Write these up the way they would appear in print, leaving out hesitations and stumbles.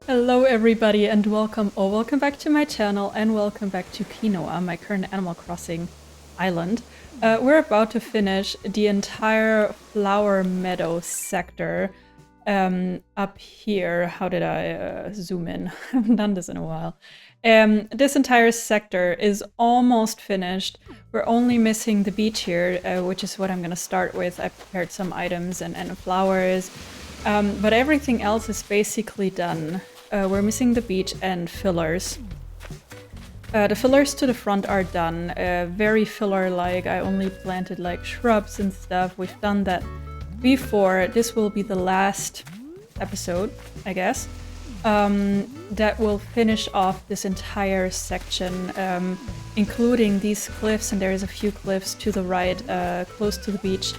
Hello everybody and welcome back to my channel and welcome back to QUINOA, my current Animal Crossing island. We're about to finish the entire flower meadow sector up here. How did I zoom in? I haven't done this in a while. This entire sector is almost finished. We're only missing the beach here, which is what I'm gonna start with. I prepared some items and flowers, but everything else is basically done. We're missing the beach and fillers. The fillers to the front are done. Very filler-like. I only planted like shrubs and stuff. We've done that before. This will be the last episode, I guess, that will finish off this entire section, including these cliffs, and there's a few cliffs to the right, close to the beach.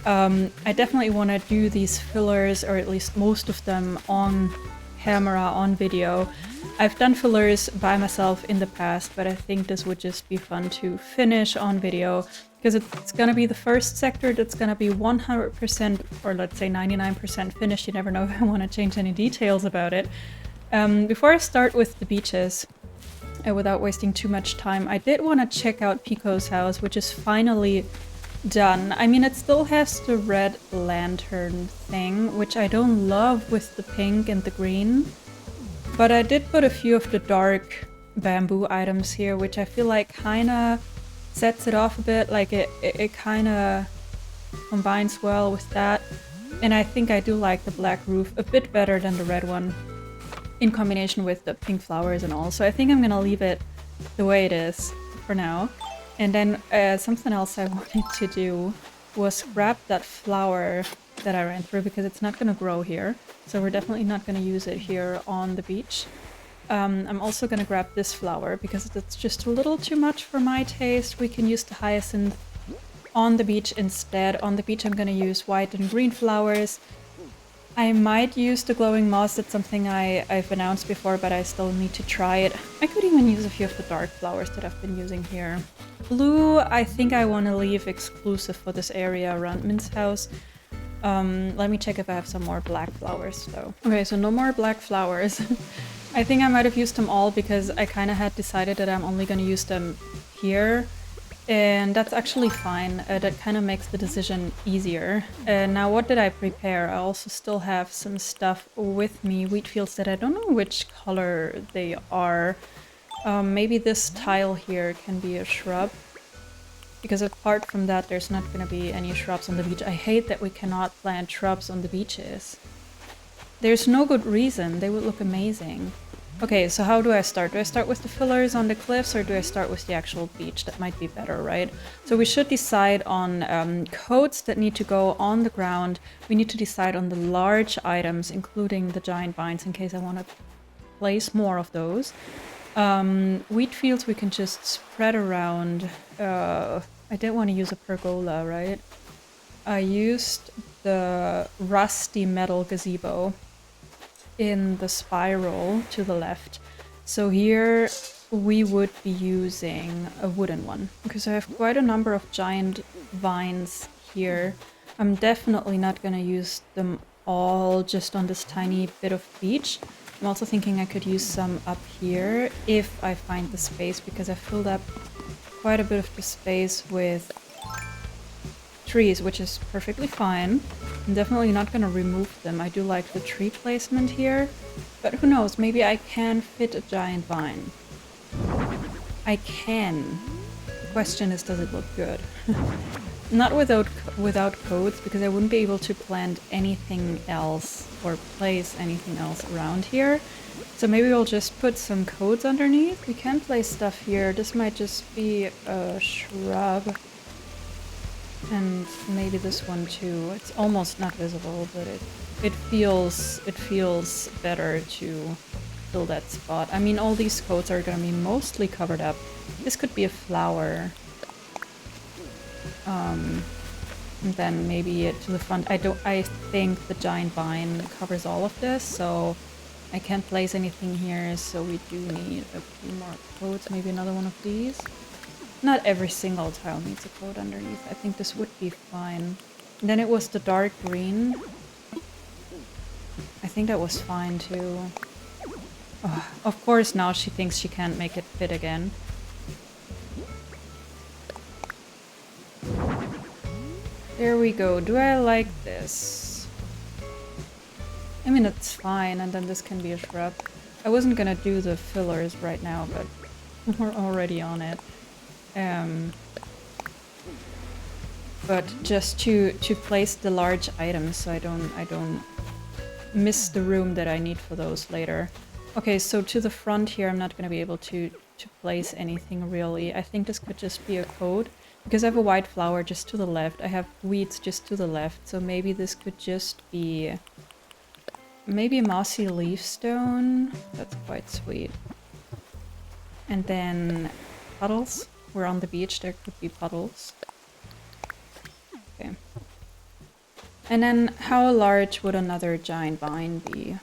I definitely want to do these fillers, or at least most of them, on camera, on video. I've done fillers by myself in the past, but I think this would just be fun to finish on video, because it's gonna be the first sector that's gonna be 100%, or let's say 99% finished. You never know if I want to change any details about it. Before I start with the beaches, without wasting too much time, I did want to check out Pico's house, which is finally done. I mean, it still has the red lantern thing, which I don't love with the pink and the green, but I did put a few of the dark bamboo items here, which I feel like kind of sets it off a bit. Like it kind of combines well with that, and I think I do like the black roof a bit better than the red one in combination with the pink flowers and all. So I think I'm gonna leave it the way it is for now. And then something else I wanted to do was grab that flower that I ran through, because it's not going to grow here. So we're definitely not going to use it here on the beach. I'm also going to grab this flower because it's just a little too much for my taste. We can use the hyacinth on the beach instead. On the beach I'm going to use white and green flowers. I might use the glowing moss. That's something I've announced before, but I still need to try it. I could even use a few of the dark flowers that I've been using here. Blue, I think I want to leave exclusive for this area around Mint's house. Let me check if I have some more black flowers though. Okay, so no more black flowers. I think I might have used them all because I kind of had decided that I'm only going to use them here. And that's actually fine. That kind of makes the decision easier. Now, what did I prepare? I also still have some stuff with me. Wheat fields that I don't know which color they are. Maybe this tile here can be a shrub, because apart from that, there's not going to be any shrubs on the beach. I hate that we cannot plant shrubs on the beaches. There's no good reason. They would look amazing. Okay, so how do I start? Do I start with the fillers on the cliffs, or do I start with the actual beach? That might be better, right? So we should decide on coats that need to go on the ground. We need to decide on the large items, including the giant vines, in case I want to place more of those. Wheat fields we can just spread around. I did want to use a pergola, right? I used the rusty metal gazebo in the spiral to the left. So here we would be using a wooden one, because I have quite a number of giant vines here. I'm definitely not going to use them all just on this tiny bit of beach. I'm also thinking I could use some up here if I find the space, because I filled up quite a bit of the space with trees, which is perfectly fine. I'm definitely not going to remove them. I do like the tree placement here, but who knows, maybe I can fit a giant vine. I can. The question is, does it look good? Not without codes, because I wouldn't be able to plant anything else or place anything else around here. So maybe we'll just put some codes underneath. We can place stuff here. This might just be a shrub. And maybe this one too. It's almost not visible, but it feels better to fill that spot. I mean, all these coats are gonna be mostly covered up. This could be a flower. And then maybe to the front. I think the giant vine covers all of this, so I can't place anything here, so we do need a few more coats, maybe another one of these. Not every single tile needs a coat underneath. I think this would be fine. And then it was the dark green. think that was fine too. Oh, of course now she thinks she can't make it fit again. There we go. Do I like this? I mean, it's fine, and then this can be a shrub. I wasn't gonna do the fillers right now, but we're already on it. But just to place the large items so I don't miss the room that I need for those later. Okay, so to the front here, I'm not gonna be able to place anything really. I think this could just be a coat. Because I have a white flower just to the left, I have weeds just to the left, so maybe this could just be... maybe a mossy leaf stone. That's quite sweet. And then puddles. We're on the beach, there could be puddles. Okay. And then how large would another giant vine be?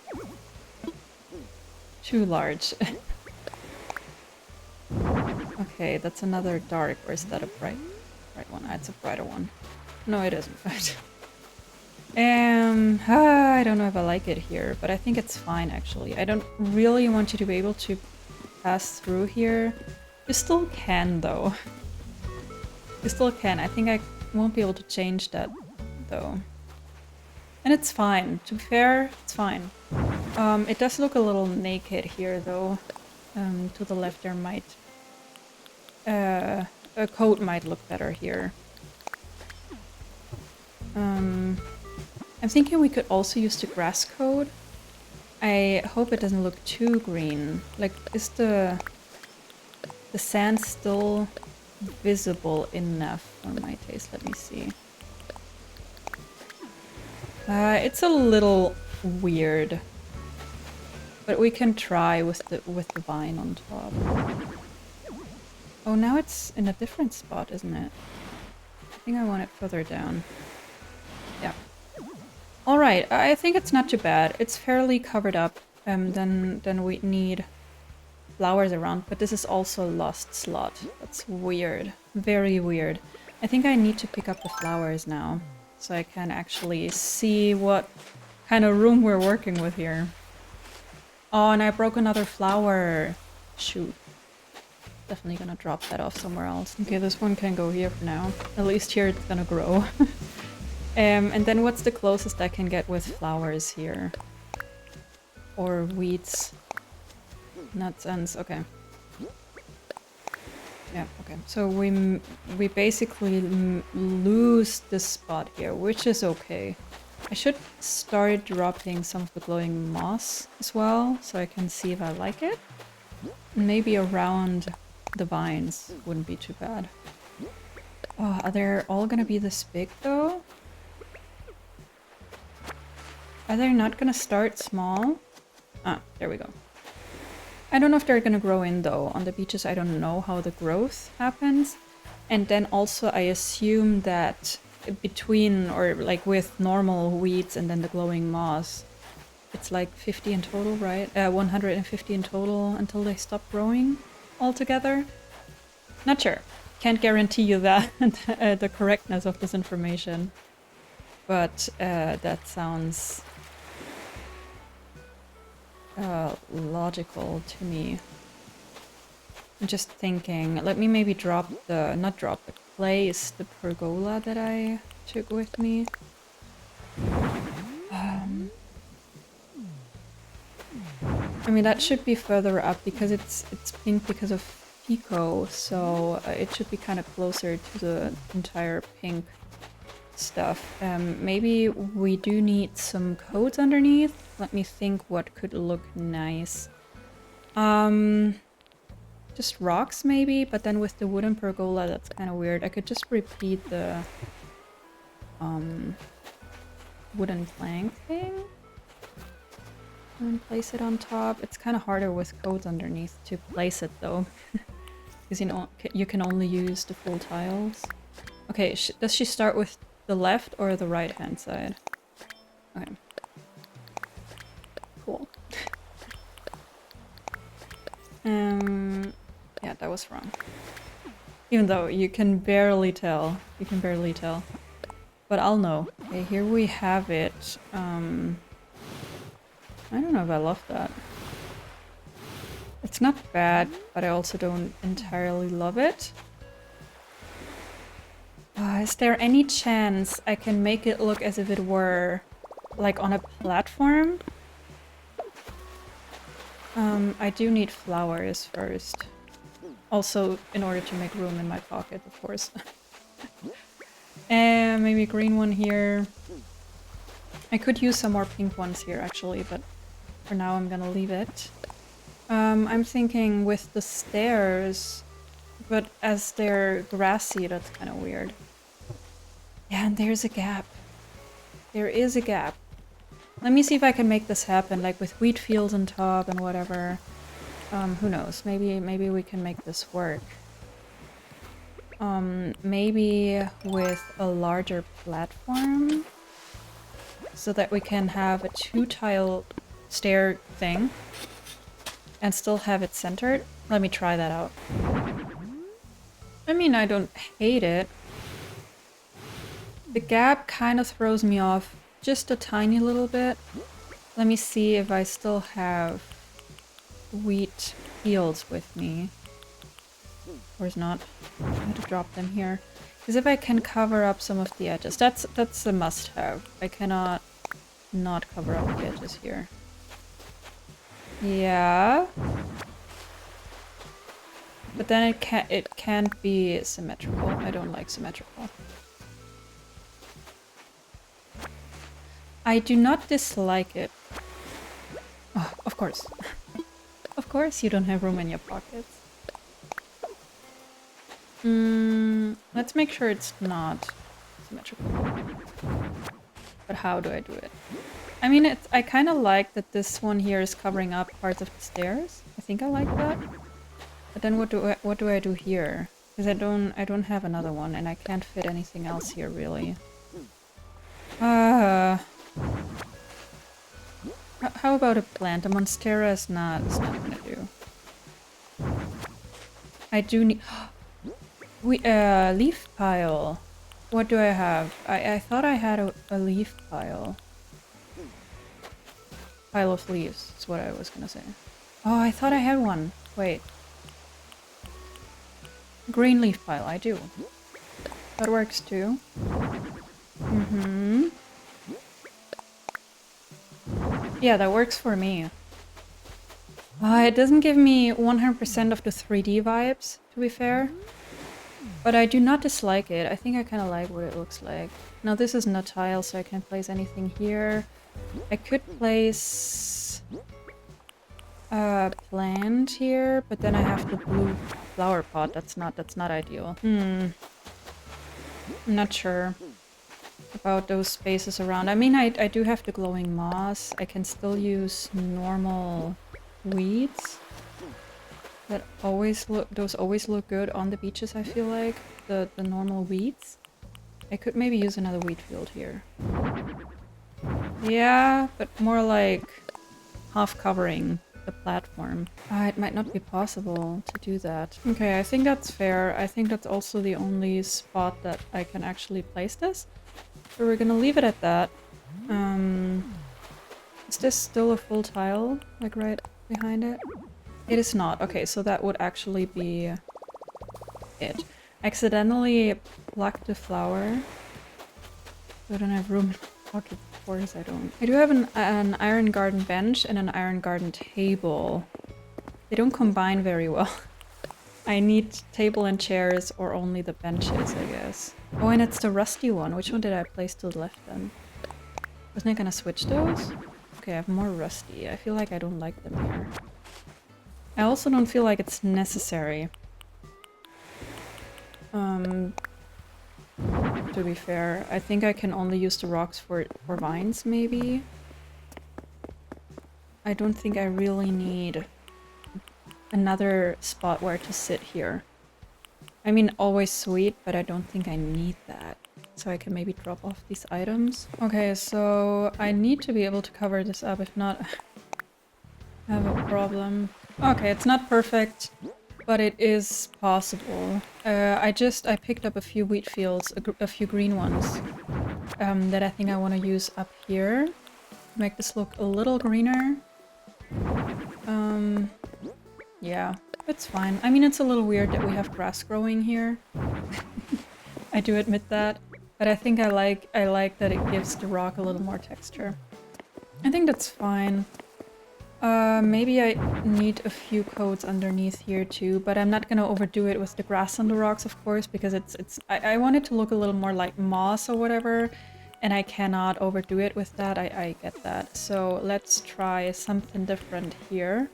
Too large. Okay, that's another dark, or is that a bright one? It's a brighter one. No, it isn't. I don't know if I like it here, but I think it's fine actually. I don't really want you to be able to pass through here. You still can though. You still can. I think I won't be able to change that though. And it's fine. To be fair, it's fine. It does look a little naked here though. To the left there might... a coat might look better here. I'm thinking we could also use the grass coat. I hope it doesn't look too green. Like, is the sand still visible enough for my taste? Let me see. It's a little weird, but we can try with the vine on top. Oh, now it's in a different spot, isn't it? I think I want it further down. Yeah. Alright, I think it's not too bad. It's fairly covered up. Then we need flowers around, but this is also a lost slot. That's weird. Very weird. I think I need to pick up the flowers now, so I can actually see what kind of room we're working with here. Oh, and I broke another flower. Shoot. Definitely gonna drop that off somewhere else. Okay, this one can go here for now. At least here it's gonna grow. And then what's the closest I can get with flowers here? Or weeds? Nonsense, okay. Yeah, okay. So we basically lose this spot here, which is okay. I should start dropping some of the glowing moss as well, so I can see if I like it. Maybe around the vines wouldn't be too bad. Oh, are they all gonna be this big though? Are they not gonna start small? Ah, there we go. I don't know if they're gonna grow in though. On the beaches I don't know how the growth happens. And then also I assume that between, or like with normal weeds and then the glowing moss, it's like 50 in total, right? 150 in total until they stop growing altogether. Not sure. Can't guarantee you that, the correctness of this information. But that sounds logical to me. I'm just thinking, let me maybe drop the, not drop, but place the pergola that I took with me. I mean, that should be further up because it's pink because of Pico, so it should be kind of closer to the entire pink stuff. Maybe we do need some coats underneath. Let me think what could look nice. Just rocks maybe, but then with the wooden pergola that's kind of weird. I could just repeat the wooden plank thing and place it on top. It's kind of harder with coats underneath to place it though, because you can only use the full tiles. Okay, does she start with the left or the right hand side? Okay. Cool. Yeah, that was wrong. Even though you can barely tell. You can barely tell. But I'll know. Okay, here we have it. I don't know if I love that. It's not bad, but I also don't entirely love it. Is there any chance I can make it look as if it were like on a platform? I do need flowers first. Also, in order to make room in my pocket, of course. And maybe a green one here. I could use some more pink ones here, actually, but for now I'm gonna leave it. I'm thinking with the stairs, but as they're grassy, that's kind of weird. Yeah, and there's a gap. There is a gap. Let me see if I can make this happen, like with wheat fields on top and whatever. Who knows? Maybe we can make this work. Maybe with a larger platform, so that we can have a 2-tile stair thing and still have it centered. Let me try that out. I mean, I don't hate it. The gap kind of throws me off just a tiny little bit. Let me see if I still have wheat fields with me. Or is not. I have to drop them here. Because if I can cover up some of the edges, that's a must-have. I cannot not cover up the edges here. Yeah. But then it can't be symmetrical. I don't like symmetrical. I do not dislike it. Oh, of course. Of course you don't have room in your pockets. Let's make sure it's not symmetrical. But how do I do it? I mean, I kind of like that this one here is covering up parts of the stairs. I think I like that. But then what do I do here? Because I don't have another one, and I can't fit anything else here really. How about a plant? A monstera is not gonna do. I do need leaf pile. What do I have? I thought I had a leaf pile. Pile of leaves is what I was gonna say. Oh, I thought I had one. Wait. Green leaf pile, I do. That works too. Yeah, that works for me. It doesn't give me 100% of the 3D vibes, to be fair. But I do not dislike it. I think I kind of like what it looks like. Now this is not tile, so I can't place anything here. I could place a plant here, but then I have the blue flower pot. That's not ideal. I'm not sure about those spaces around. I mean, I do have the glowing moss. I can still use normal weeds. Those always look good on the beaches, I feel like. The normal weeds. I could maybe use another wheat field here. Yeah, but more like half covering the platform. It might not be possible to do that. Okay, I think that's fair. I think that's also the only spot that I can actually place this. So we're gonna leave it at that. Is this still a full tile? Like right behind it? It is not. Okay, so that would actually be it. Accidentally plucked the flower. I don't have room in my pocket. Of course I don't. I do have an iron garden bench and an iron garden table. They don't combine very well. I need table and chairs or only the benches, I guess. Oh, and it's the rusty one. Which one did I place to the left then? Wasn't I gonna switch those? Okay, I have more rusty. I feel like I don't like them here. I also don't feel like it's necessary. To be fair, I think I can only use the rocks for vines, maybe? I don't think I really need another spot where to sit here. I mean, always sweet, but I don't think I need that. So I can maybe drop off these items. Okay, so I need to be able to cover this up. If not, I have a problem. Okay, it's not perfect, but it is possible. I picked up a few wheat fields, a few green ones, that I think I want to use up here. make this look a little greener. Yeah, it's fine. I mean, it's a little weird that we have grass growing here. I do admit that, but I think I like that it gives the rock a little more texture. I think that's fine. Maybe I need a few coats underneath here too, but I'm not gonna overdo it with the grass on the rocks, of course, because I want it to look a little more like moss or whatever, and I cannot overdo it with that. I get that. So let's try something different here.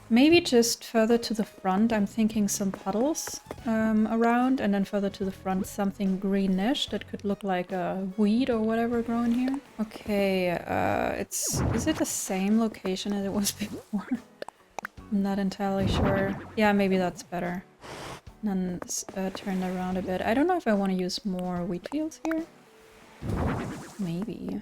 Maybe just further to the front, I'm thinking some puddles around, and then further to the front something greenish that could look like a weed or whatever growing here. Okay, is it the same location as it was before? I'm not entirely sure. Yeah, maybe that's better. And then turn around a bit. I don't know if I want to use more wheat fields here. Maybe.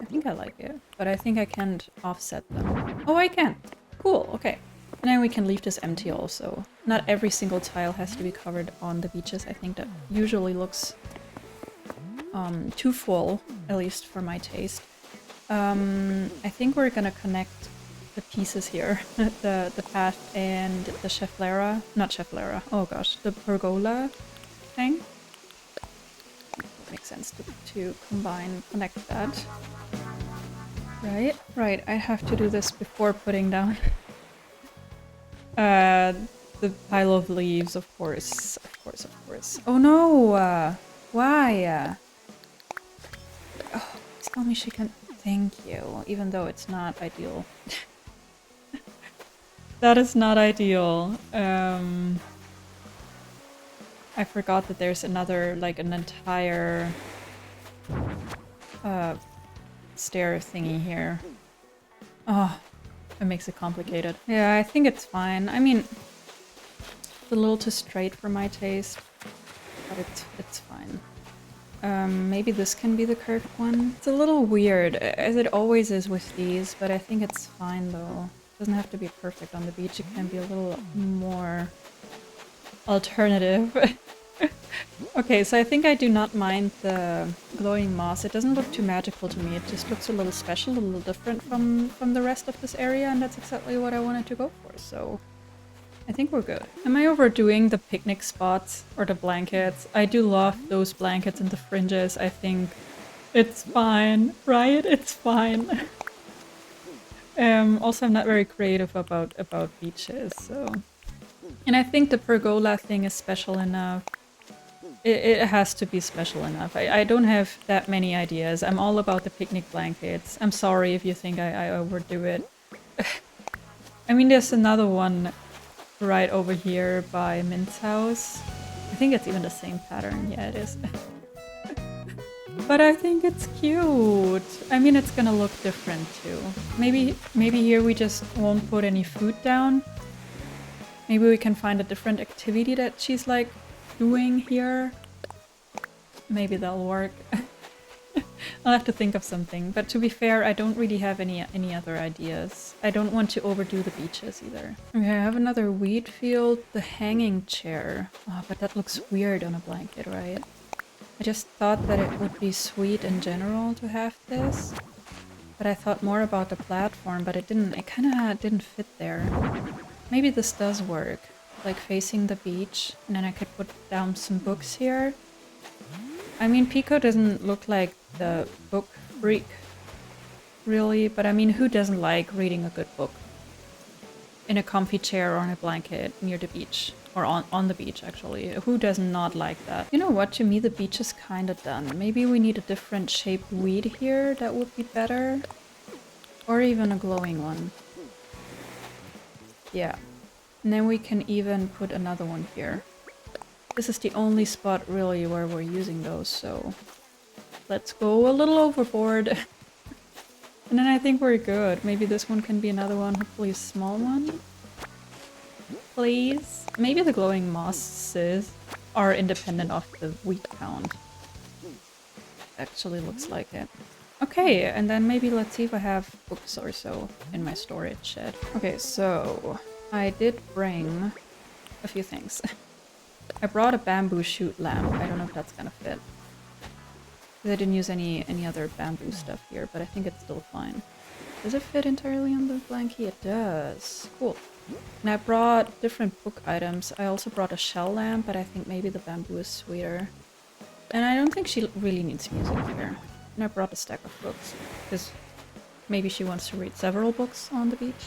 I think I like it, but I think I can't offset them. Oh, I can! Cool, okay. And then we can leave this empty also. Not every single tile has to be covered on the beaches. I think that usually looks too full, at least for my taste. I think we're gonna connect the pieces here. the path and the Cheflera. Not Cheflera, oh gosh, the pergola thing. Makes sense to connect that. Right, I have to do this before putting down the pile of leaves, of course. Oh no! Why? Oh, please tell me she can... Thank you, even though it's not ideal. That is not ideal. I forgot that there's another, like, an entire stair thingy here. Oh, it makes it complicated. Yeah, I think it's fine. I mean, it's a little too straight for my taste, but it's fine. Maybe this can be the curved one. It's a little weird, as it always is with these, but I think it's fine though. It doesn't have to be perfect on the beach, it can be a little more alternative. Okay, so I think I do not mind the glowing moss. It doesn't look too magical to me. It just looks a little special, a little different from the rest of this area, and that's exactly what I wanted to go for, so I think we're good. Am I overdoing the picnic spots or the blankets? I do love those blankets and the fringes. I think it's fine, right? It's fine. Also, I'm not very creative about beaches, so... And I think the pergola thing is special enough. It has to be special enough. I don't have that many ideas. I'm all about the picnic blankets. I'm sorry if you think I overdo it. I mean, there's another one right over here by Mint's house. I think it's even the same pattern. Yeah, it is. But I think it's cute. I mean, it's gonna look different too. Maybe here we just won't put any food down. Maybe we can find a different activity that she's like doing here. Maybe that'll work. I'll have to think of something. But to be fair, I don't really have any other ideas. I don't want to overdo the beaches either. Okay, I have another wheat field. The hanging chair. Oh, but that looks weird on a blanket, right? I just thought that it would be sweet in general to have this. But I thought more about the platform, but it kind of didn't fit there. Maybe this does work. Like facing the beach, and then I could put down some books here. I mean, Pico doesn't look like the book freak, really, but I mean, who doesn't like reading a good book? In a comfy chair or on a blanket near the beach. Or on the beach, actually. Who does not like that? You know what? To me, the beach is kind of done. Maybe we need a different shaped weed here. That would be better. Or even a glowing one. Yeah. And then we can even put another one here. This is the only spot really where we're using those, so let's go a little overboard. And then I think we're good. Maybe this one can be another one, hopefully a small one. Please. Maybe the glowing mosses are independent of the wheat count. Actually looks like it. Okay, and then maybe let's see if I have books or so in my storage shed. Okay, so I did bring a few things. I brought a bamboo shoot lamp. I don't know if that's gonna fit. I didn't use any other bamboo stuff here, but I think it's still fine. Does it fit entirely on the blankie? It does. Cool. And I brought different book items. I also brought a shell lamp, but I think maybe the bamboo is sweeter. And I don't think she really needs music here. And I brought a stack of books, because maybe she wants to read several books on the beach.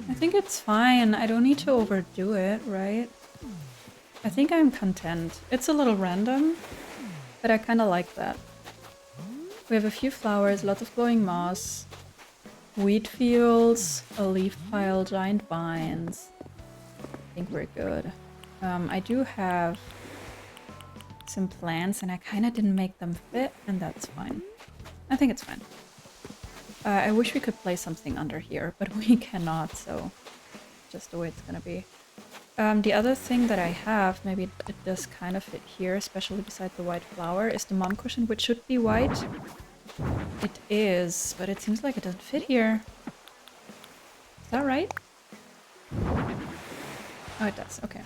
I think it's fine. I don't need to overdo it, right? I think I'm content. It's a little random, but I kind of like that. We have a few flowers, lots of glowing moss, wheat fields, a leaf pile, giant vines. I think we're good. I do have some plants and I kind of didn't make them fit, and that's fine. I think it's fine. I wish we could place something under here, but we cannot, so just the way it's gonna be. The other thing that I have, maybe it does kind of fit here, especially beside the white flower, is the mom cushion, which should be white. It is, but it seems like it doesn't fit here. Is that right? Oh, it does. Okay.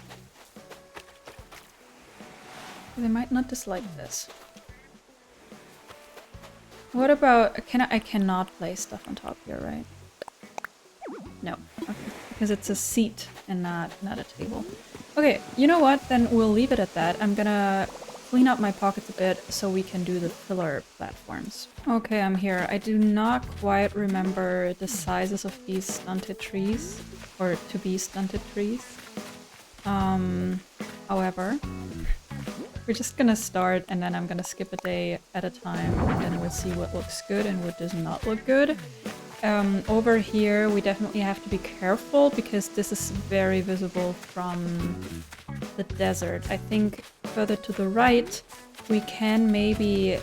They might not dislike this. What about... I cannot place stuff on top here, right? No. Okay. Because it's a seat and not a table. Okay, you know what? Then we'll leave it at that. I'm gonna clean up my pockets a bit so we can do the filler platforms. Okay, I'm here. I do not quite remember the sizes of these stunted trees, or to-be stunted trees. However, we're just gonna start and then I'm gonna skip a day at a time and then we'll see what looks good and what does not look good. Over here we definitely have to be careful because this is very visible from the desert. I think further to the right we can maybe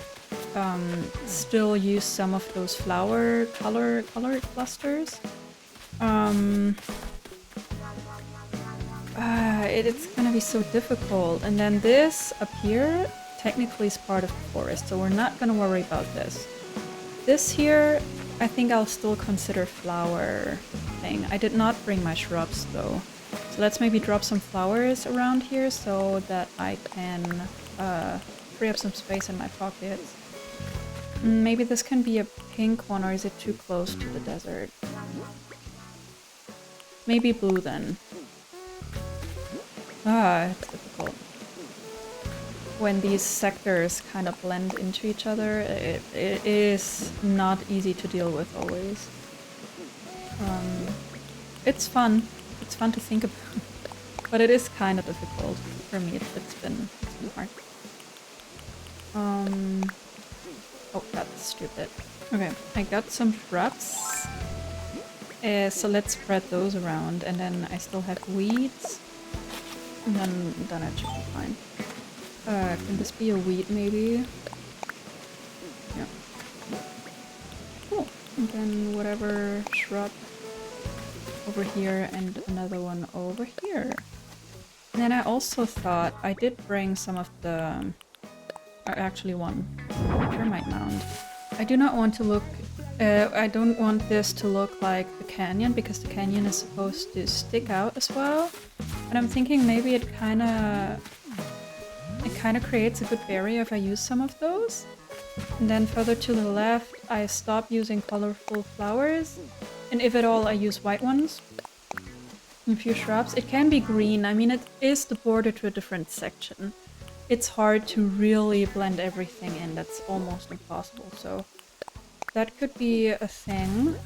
still use some of those flower color clusters. It's gonna be so difficult. And then this up here technically is part of the forest, so we're not gonna worry about this. This here, I think I'll still consider flower thing. I did not bring my shrubs though. So let's maybe drop some flowers around here so that I can free up some space in my pockets. Maybe this can be a pink one, or is it too close to the desert? Maybe blue then. It's difficult. When these sectors kind of blend into each other, it is not easy to deal with always. It's fun. It's fun to think about. But it is kind of difficult. For me, it's been hard. Oh, that's stupid. Okay, I got some shrubs. So let's spread those around. And then I still have weeds. And then it should be fine. Can this be a weed maybe? Yeah. Cool. And then whatever shrub over here and another one over here. And then I also thought I did bring some of the... actually one termite mound. I do not want to look... I don't want this to look like the canyon because the canyon is supposed to stick out as well. But I'm thinking maybe it kind of creates a good barrier if I use some of those. And then further to the left, I stop using colorful flowers. And if at all, I use white ones. And a few shrubs. It can be green. I mean, it is the border to a different section. It's hard to really blend everything in. That's almost impossible. So that could be a thing.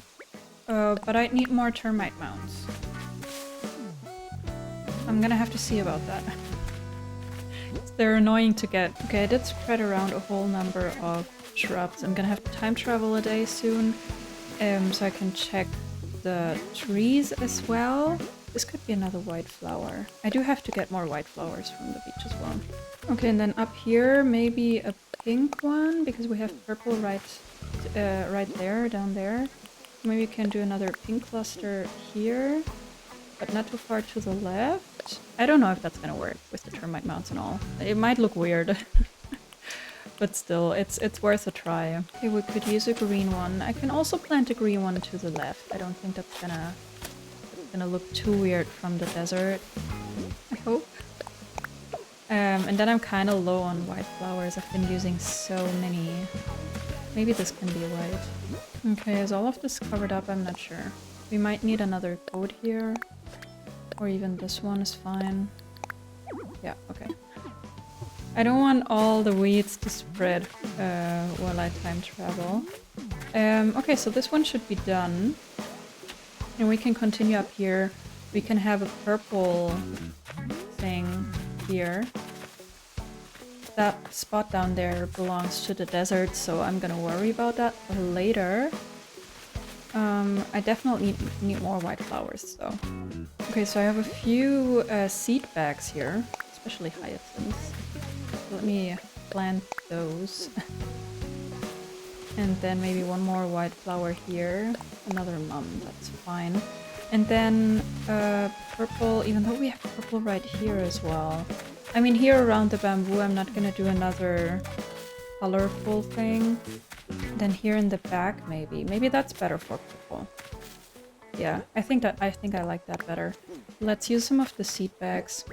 But I'd need more termite mounds. I'm gonna have to see about that. They're annoying to get. Okay, I did spread around a whole number of shrubs. I'm gonna have to time travel a day soon, so I can check the trees as well. This could be another white flower. I do have to get more white flowers from the beach as well. Okay, and then up here, maybe a pink one, because we have purple right there, down there. Maybe we can do another pink cluster here, but not too far to the left. I don't know if that's gonna work with the termite mounts and all. It might look weird, but still, it's worth a try. Okay, we could use a green one. I can also plant a green one to the left. I don't think that's gonna look too weird from the desert. I hope. And then I'm kind of low on white flowers. I've been using so many. Maybe this can be white. Okay, is all of this covered up? I'm not sure. We might need another coat here. Or even this one is fine. Yeah, okay. I don't want all the weeds to spread while I time travel. Okay, so this one should be done. And we can continue up here. We can have a purple thing here. That spot down there belongs to the desert, so I'm gonna worry about that later. I definitely need more white flowers, though. Okay, so I have a few seed bags here, especially hyacinths. Let me plant those. And then maybe one more white flower here. Another mum, that's fine. And then purple, even though we have purple right here as well. I mean, here around the bamboo, I'm not gonna do another colorful thing. Then here in the back, maybe. Maybe that's better for purple. Yeah, I think I like that better. Let's use some of the seed bags.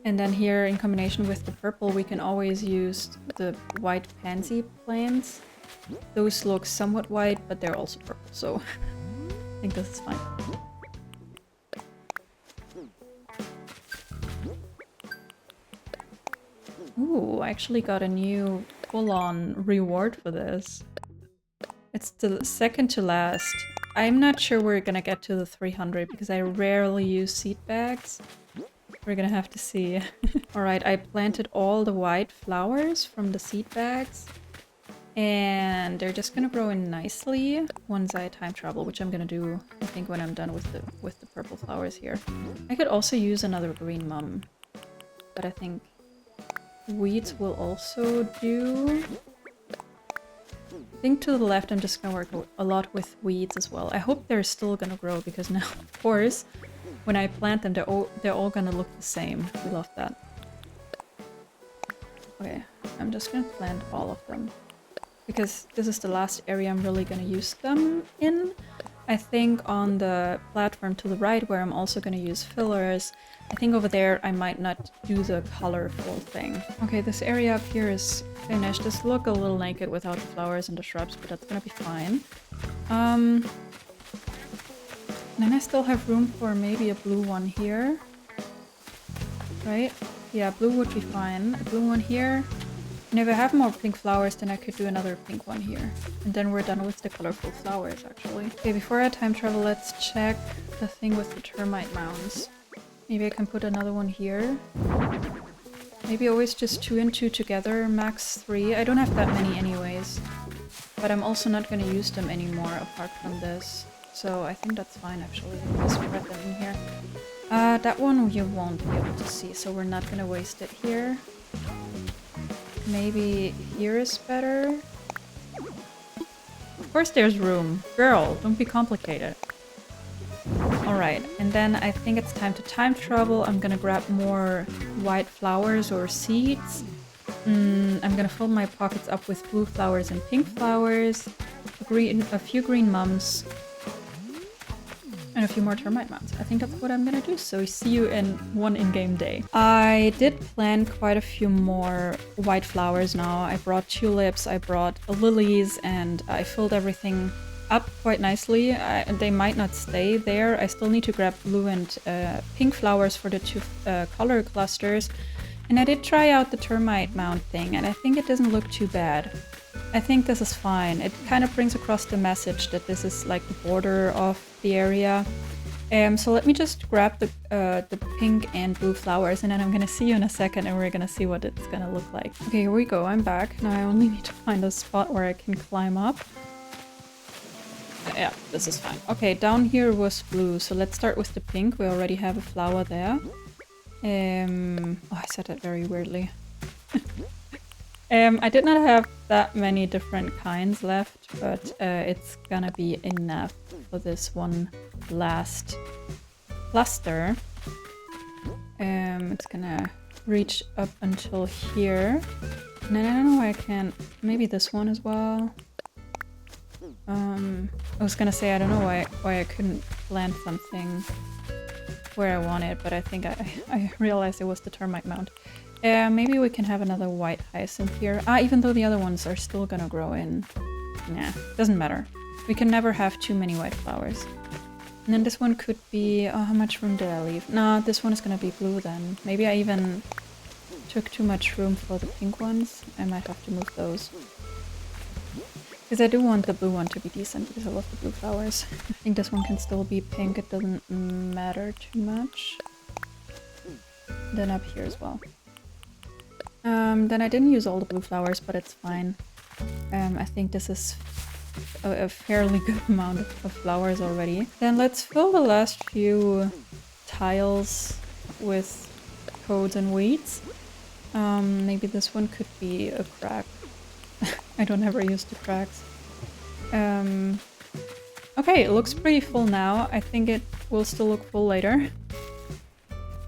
And then here, in combination with the purple, we can always use the white pansy plants. Those look somewhat white, but they're also purple, so I think this is fine. Ooh, I actually got a new full-on reward for this. It's the second to last. I'm not sure we're gonna get to the 300 because I rarely use seed bags. We're gonna have to see. Alright, I planted all the white flowers from the seed bags. And they're just gonna grow in nicely once I time travel, which I'm gonna do, I think, when I'm done with the purple flowers here. I could also use another green mum, but I think weeds will also do. I think to the left I'm just gonna work a lot with weeds as well. I hope they're still gonna grow because now, of course, when I plant them, they're all gonna look the same. We love that. Okay, I'm just gonna plant all of them because this is the last area I'm really gonna use them in. I think on the platform to the right, where I'm also gonna use fillers, I think over there I might not do the colorful thing. Okay, this area up here is finished. This look a little naked without the flowers and the shrubs, but that's gonna be fine. Then I still have room for maybe a blue one here. Right? Yeah, blue would be fine. A blue one here. And if I have more pink flowers, then I could do another pink one here. And then we're done with the colorful flowers, actually. Okay, before I time travel, let's check the thing with the termite mounds. Maybe I can put another one here. Maybe always just 2 and 2 together, max 3. I don't have that many anyways. But I'm also not going to use them anymore apart from this. So I think that's fine, actually. Just spread them in here. That one you won't be able to see, so we're not going to waste it here. Maybe here is better. Of course there's room. Girl, don't be complicated. Alright, and then I think it's time to time travel. I'm gonna grab more white flowers or seeds. I'm gonna fill my pockets up with blue flowers and pink flowers. A few green mums. And a few more termite mounds. I think that's what I'm gonna do. So see you in one in-game day. I did plant quite a few more white flowers now. I brought tulips, I brought lilies, and I filled everything up quite nicely. They might not stay there. I still need to grab blue and pink flowers for the 2 color clusters. And I did try out the termite mound thing, and I think it doesn't look too bad. I think this is fine. It kind of brings across the message that this is like the border of the area. So let me just grab the pink and blue flowers, and then I'm gonna see you in a second and we're gonna see what it's gonna look like. Okay, here we go. I'm back. Now I only need to find a spot where I can climb up. Yeah, this is fine. Okay, down here was blue, so let's start with the pink. We already have a flower there. Oh, I said that very weirdly. I did not have that many different kinds left, but it's gonna be enough for this one last cluster. It's gonna reach up until here. And then I don't know why I can't... Maybe this one as well. I was gonna say, I don't know why I couldn't plant something where I want it, but I think I realized it was the termite mound. Maybe we can have another white hyacinth here. Even though the other ones are still gonna grow in. Nah, doesn't matter. We can never have too many white flowers. And then this one could be... Oh, how much room did I leave? No, this one is gonna be blue then. Maybe I even took too much room for the pink ones. I might have to move those. Because I do want the blue one to be decent, because I love the blue flowers. I think this one can still be pink, it doesn't matter too much. Then up here as well. Then I didn't use all the blue flowers, but it's fine. I think this is a fairly good amount of flowers already. Then let's fill the last few tiles with codes and weeds. Maybe this one could be a crack. I don't ever use the cracks. Okay, it looks pretty full now. I think it will still look full later.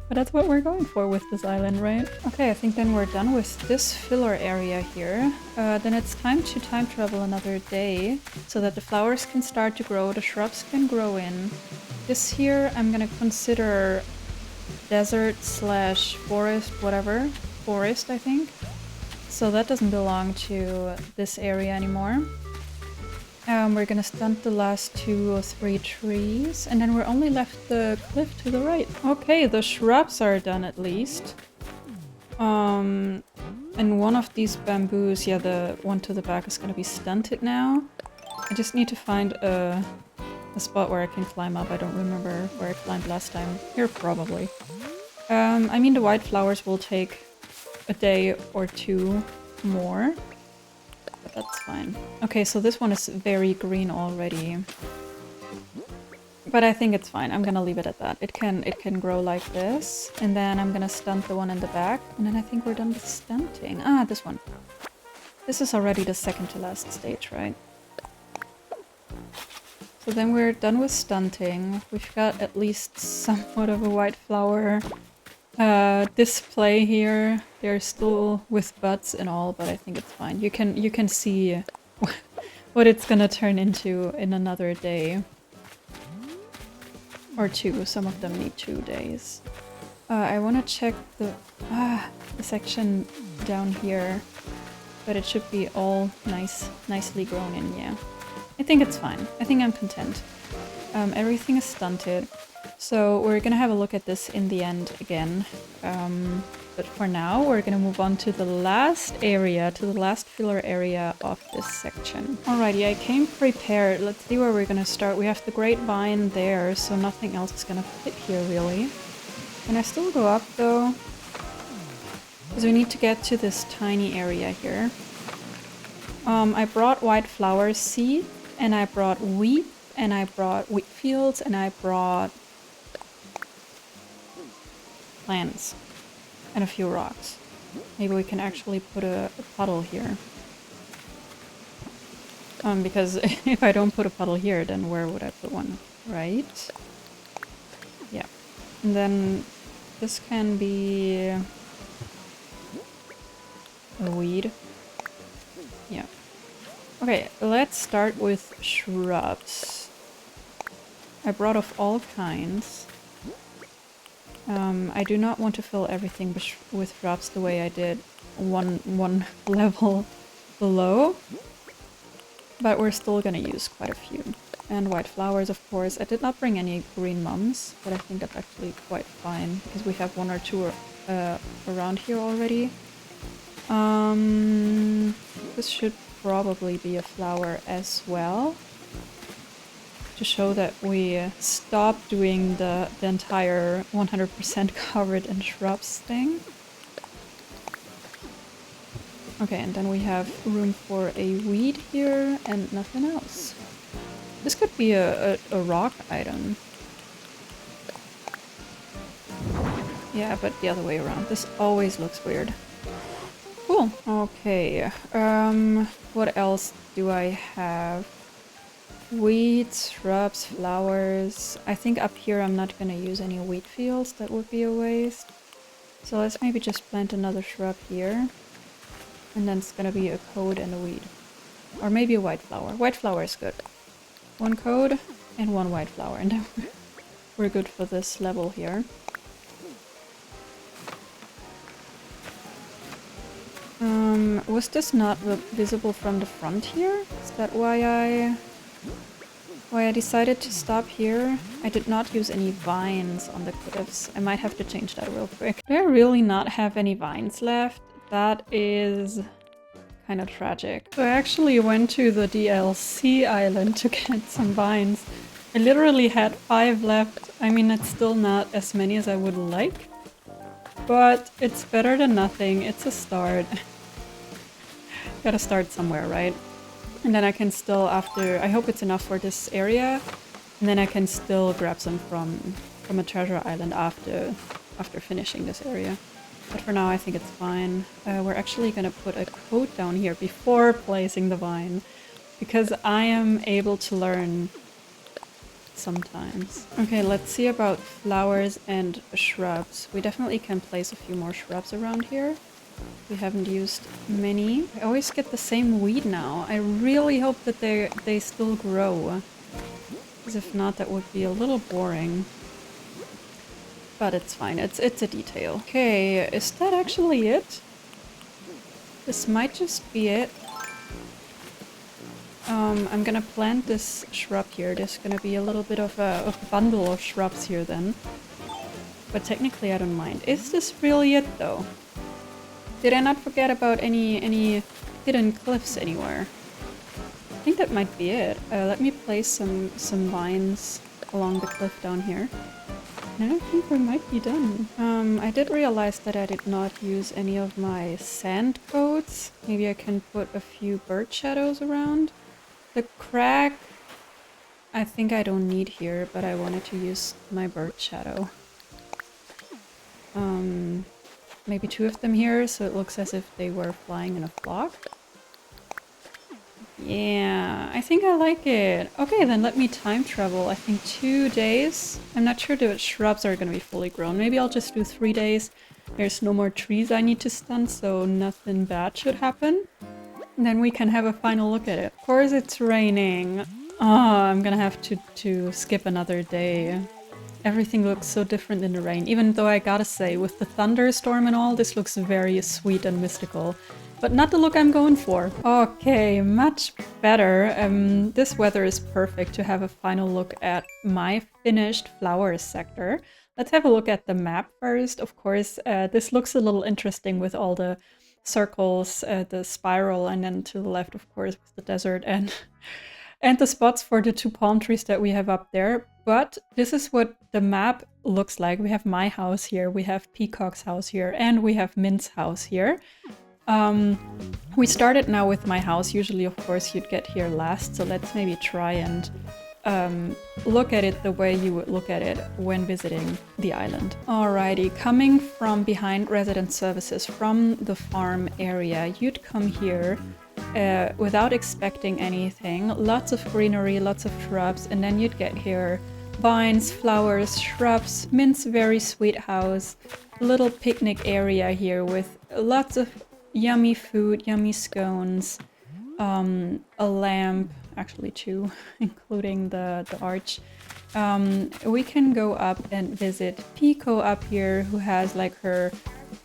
But that's what we're going for with this island, right? Okay, I think then we're done with this filler area here. Then it's time to time travel another day so that the flowers can start to grow, the shrubs can grow in. This here I'm gonna consider desert slash forest, whatever. Forest, I think. So that doesn't belong to this area anymore. We're gonna stunt the last 2 or 3 trees, and then we're only left the cliff to the right. Okay, the shrubs are done at least. And one of these bamboos, yeah, the one to the back is gonna be stunted now. I just need to find a spot where I can climb up. I don't remember where I climbed last time. Here, probably. I mean, the white flowers will take a day or 2 more. But that's fine. Okay, so this one is very green already. But I think it's fine. I'm gonna leave it at that. It can grow like this. And then I'm gonna stunt the one in the back. And then I think we're done with stunting. Ah, this one. This is already the second to last stage, right? So then we're done with stunting. We've got at least somewhat of a white flower display here. They're still with buds and all, but I think it's fine. You can see what it's gonna turn into in another day. Or 2. Some of them need 2 days. I want to check the section down here, but it should be all nicely grown in, yeah. I think it's fine. I think I'm content. Everything is stunted. So we're gonna have a look at this in the end again. But for now, we're gonna move on to the last area, to the last filler area of this section. Alrighty, I came prepared. Let's see where we're gonna start. We have the grapevine there, so nothing else is gonna fit here, really. Can I still go up, though? Because we need to get to this tiny area here. I brought white flower seed, and I brought wheat, and I brought wheat fields, and I brought plants and a few rocks. Maybe we can actually put a puddle here. Because if I don't put a puddle here, then where would I put one? Right? Yeah. And then this can be a weed. Yeah. Okay, let's start with shrubs. I brought of all kinds. I do not want to fill everything with shrubs the way I did one level below. But we're still gonna use quite a few. And white flowers, of course. I did not bring any green mums, but I think that's actually quite fine, because we have 1 or 2 around here already. This should probably be a flower as well, to show that we stopped doing the entire 100% covered in shrubs thing. Okay, and then we have room for a weed here and nothing else. This could be a rock item. Yeah, but the other way around. This always looks weird. Cool. Okay. What else do I have? Weeds, shrubs, flowers. I think up here I'm not gonna use any wheat fields. That would be a waste. So let's maybe just plant another shrub here. And then it's gonna be a code and a weed. Or maybe a white flower. White flower is good. 1 code and 1 white flower. And we're good for this level here. Was this not visible from the front here? Is that why I decided to stop here? I did not use any vines on the cliffs. I might have to change that real quick. Do I really not have any vines left? That is kind of tragic. So I actually went to the DLC island to get some vines. I literally had 5 left. I mean, it's still not as many as I would like, but it's better than nothing. It's a start. Gotta start somewhere, right? And then I can still, after, I hope it's enough for this area, and then I can still grab some from a treasure island after finishing this area. But for now, I think it's fine. We're actually gonna put a coat down here before placing the vine, because I am able to learn sometimes. Okay, let's see about flowers and shrubs. We definitely can place a few more shrubs around here. We haven't used many. I always get the same weed now. I really hope that they still grow, because if not, that would be a little boring. But it's fine. It's a detail. Okay, is that actually it? This might just be it. I'm gonna plant this shrub here. There's gonna be a little bit of a bundle of shrubs here then. But technically I don't mind. Is this really it though? Did I not forget about any hidden cliffs anywhere? I think that might be it. Let me place some vines along the cliff down here. And I think we might be done. I did realize that I did not use any of my sand coats. Maybe I can put a few bird shadows around. The crag, I think I don't need here, but I wanted to use my bird shadow. Maybe 2 of them here, so it looks as if they were flying in a flock. Yeah, I think I like it. Okay, then let me time travel. I think 2 days. I'm not sure the shrubs are gonna be fully grown. Maybe I'll just do 3 days. There's no more trees I need to stunt, so nothing bad should happen. And then we can have a final look at it. Of course it's raining. Oh, I'm gonna have to skip another day. Everything looks so different in the rain, even though I gotta say, with the thunderstorm and all, this looks very sweet and mystical. But not the look I'm going for. Okay, much better. This weather is perfect to have a final look at my finished flowers sector. Let's have a look at the map first. Of course, this looks a little interesting with all the circles, the spiral, and then to the left, of course, with the desert and the spots for the 2 palm trees that we have up there. But this is what the map looks like. We have my house here, we have Peacock's house here, and we have Mint's house here. We started now with my house. Usually, of course, you'd get here last, so let's maybe try and look at it the way you would look at it when visiting the island. Alrighty, coming from behind resident services from the farm area, you'd come here without expecting anything. Lots of greenery, lots of shrubs, and then you'd get here vines, flowers, shrubs, Mint's very sweet house, little picnic area here with lots of yummy food, yummy scones, a lamp, actually 2, including the arch. We can go up and visit Pico up here, who has like her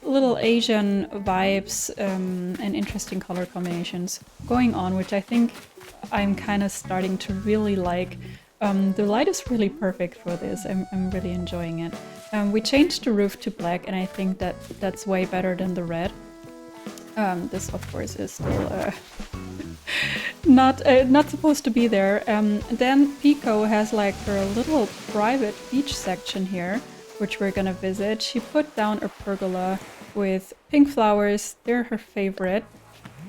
little Asian vibes and interesting color combinations going on, which I think I'm kind of starting to really like. The light is really perfect for this. I'm really enjoying it. We changed the roof to black, and I think that's way better than the red. This, of course, is still not supposed to be there. Then Pico has like her little private beach section here, which we're gonna visit. She put down a pergola with pink flowers. They're her favorite.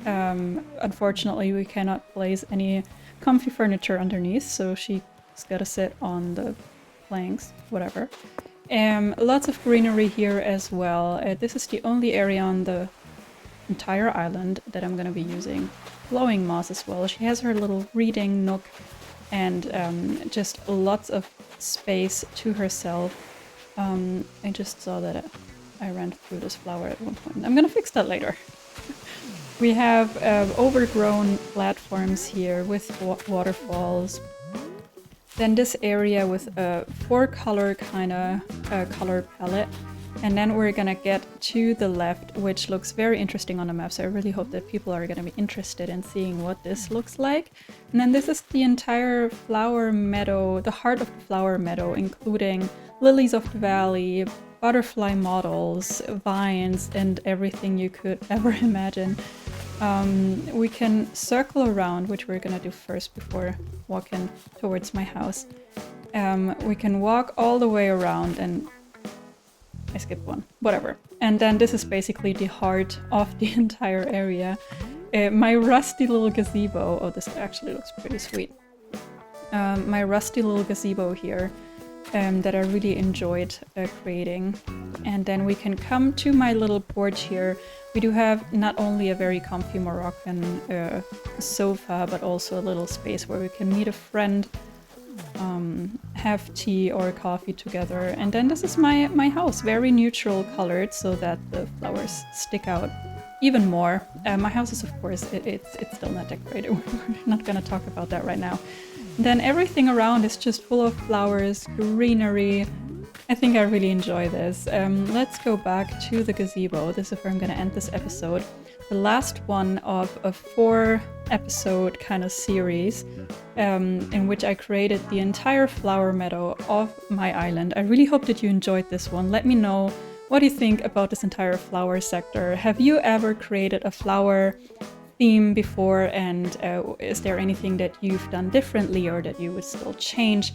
Unfortunately, we cannot place any comfy furniture underneath, so she's gotta sit on the planks, whatever. Lots of greenery here as well. This is the only area on the entire island that I'm gonna be using glowing moss as well. She has her little reading nook and just lots of space to herself. I just saw that I ran through this flower at one point. I'm gonna fix that later. We have overgrown platforms here with waterfalls. Then this area with a 4-color kind of color palette. And then we're gonna get to the left, which looks very interesting on the map. So I really hope that people are gonna be interested in seeing what this looks like. And then this is the entire flower meadow, the heart of the flower meadow, including lilies of the valley, butterfly models, vines, and everything you could ever imagine. We can circle around, which we're gonna do first before walking towards my house. We can walk all the way around, and I skipped one, whatever. And then this is basically the heart of the entire area. My rusty little gazebo, oh, this actually looks pretty sweet. My rusty little gazebo here that I really enjoyed creating. And then we can come to my little porch here. We do have not only a very comfy Moroccan sofa, but also a little space where we can meet a friend, have tea or coffee together. And then this is my house, very neutral colored so that the flowers stick out even more. My house is, of course, it's still not decorated. We're not gonna talk about that right now. Then everything around is just full of flowers, greenery. I think I really enjoy this. Let's go back to the gazebo. This is where I'm gonna end this episode. The last one of a 4-episode kind of series in which I created the entire flower meadow of my island. I really hope that you enjoyed this one. Let me know what you think about this entire flower sector. Have you ever created a flower theme before, and is there anything that you've done differently or that you would still change?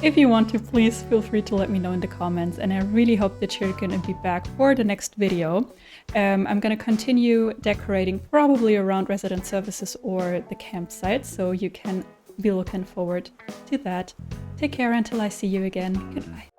If you want to, please feel free to let me know in the comments, and I really hope that you're going to be back for the next video. I'm going to continue decorating probably around resident services or the campsite, so you can be looking forward to that. Take care until I see you again. Goodbye.